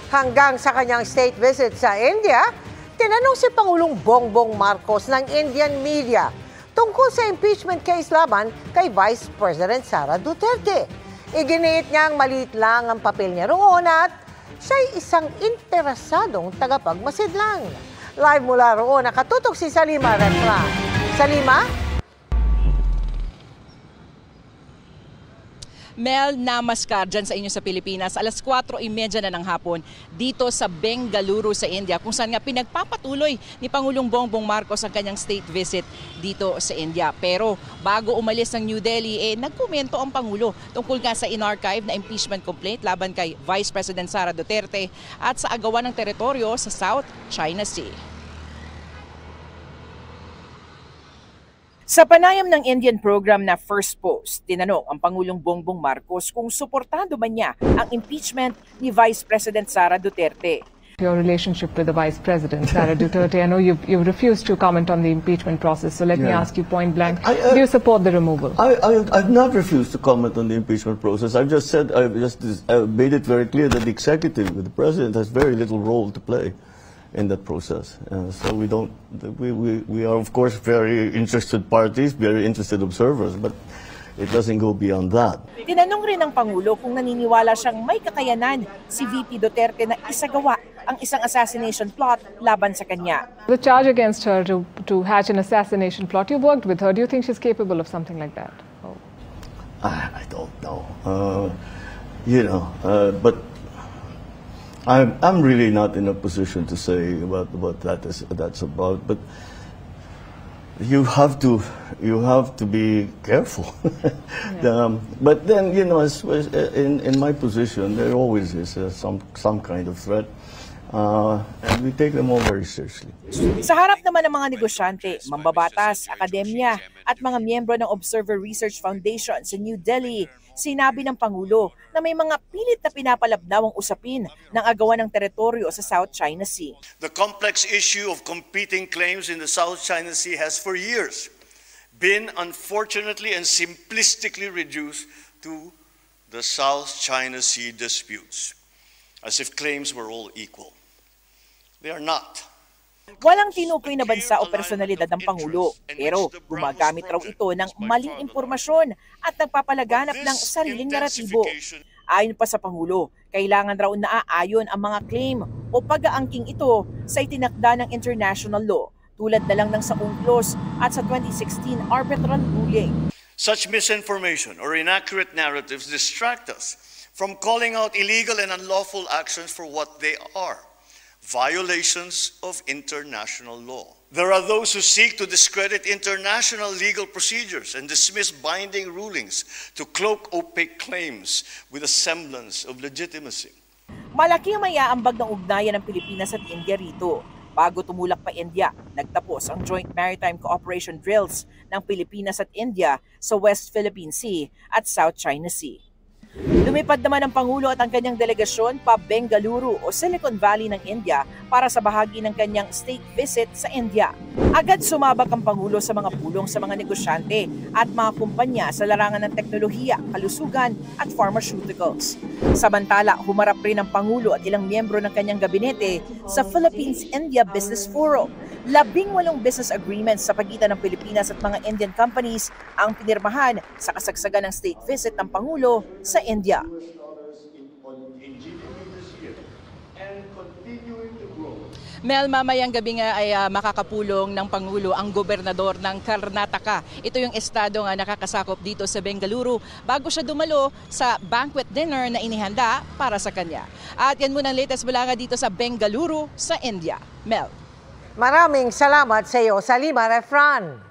Hanggang sa kanyang state visit sa India, tinanong si Pangulong Bongbong Marcos ng Indian media tungkol sa impeachment case laban kay Vice President Sara Duterte. Iginiit niyang maliit lang ang papel niya roon at siya'y isang interesadong tagapagmasidlang. Live mula roon, nakatutok si Salima Refran. Salima? Mel, namaskar dyan sa inyo sa Pilipinas. Alas 4:30 na ng hapon dito sa Bengaluru sa India, kung saan nga pinagpapatuloy ni Pangulong Bongbong Marcos ang kanyang state visit dito sa India. Pero bago umalis ng New Delhi, nagkomento ang Pangulo tungkol nga sa inarchive na impeachment complaint laban kay Vice President Sara Duterte at sa agawan ng teritoryo sa South China Sea. Sa panayam ng Indian program na First Post, tinanong ang Pangulong Bongbong Marcos kung suportado ba niya ang impeachment ni Vice President Sara Duterte. Your relationship with the Vice President, Sara Duterte, I know you've refused to comment on the impeachment process, so let me ask you point blank, do you support the removal? I've not refused to comment on the impeachment process. I've just made it very clear that the executive, the President, has very little role to play in that process. So we are of course very interested parties, very interested observers, but it doesn't go beyond that. Tinanong rin ng Pangulo kung naniniwala siyang may kakayanan si VP Duterte na isagawa ang isang assassination plot laban sa kanya. The charge against her to hatch an assassination plot, you've worked with her. Do you think she's capable of something like that? Oh. I don't know. But I'm really not in a position to say what that's about, but you have to be careful. But then, in my position, there always is some kind of threat, and we take them all very seriously. Sa harap naman ng mga negosyante, mambabatas, akademya at mga miyembro ng Observer Research Foundation sa New Delhi, sinabi ng Pangulo na may mga pilit na pinapalabnaw ang usapin ng agawan ng teritoryo sa South China Sea. The complex issue of competing claims in the South China Sea has for years been unfortunately and simplistically reduced to the South China Sea disputes, as if claims were all equal. They are not. Walang tinukoy na bansa o personalidad ng Pangulo, pero gumagamit raw ito ng maling impormasyon at nagpapalaganap ng sariling naratibo. Ayon pa sa Pangulo, kailangan raw naaayon ang mga claim o pag-aangking ito sa itinakda ng international law, tulad na lang ng sa UNCLOS at sa 2016 arbitral ruling. Such misinformation or inaccurate narratives distract us from calling out illegal and unlawful actions for what they are: violations of international law. There are those who seek to discredit international legal procedures and dismiss binding rulings to cloak opaque claims with a semblance of legitimacy. Malaki ang maiaambag ng ugnayan ng Pilipinas at India rito. Bago tumulak pa India, nagtapos ang Joint Maritime Cooperation Drills ng Pilipinas at India sa West Philippine Sea at South China Sea. Lumipad naman ang Pangulo at ang kanyang delegasyon pa Bengaluru o Silicon Valley ng India para sa bahagi ng kanyang state visit sa India. Agad sumabak ang Pangulo sa mga pulong sa mga negosyante at mga kumpanya sa larangan ng teknolohiya, kalusugan at pharmaceuticals. Samantala, humarap rin ang Pangulo at ilang miyembro ng kanyang gabinete sa Philippines-India Business Forum. 18 business agreements sa pagitan ng Pilipinas at mga Indian companies ang pinirmahan sa kasagsagan ng state visit ng Pangulo sa India. Mel, mamayang gabi nga ay makakapulong ng Pangulo ang gobernador ng Karnataka. Ito yung estado nga nakakasakop dito sa Bengaluru bago siya dumalo sa banquet dinner na inihanda para sa kanya. At yan muna ang latest mula nga dito sa Bengaluru sa India. Mel. Maraming salamat sa iyo, Salima Refran.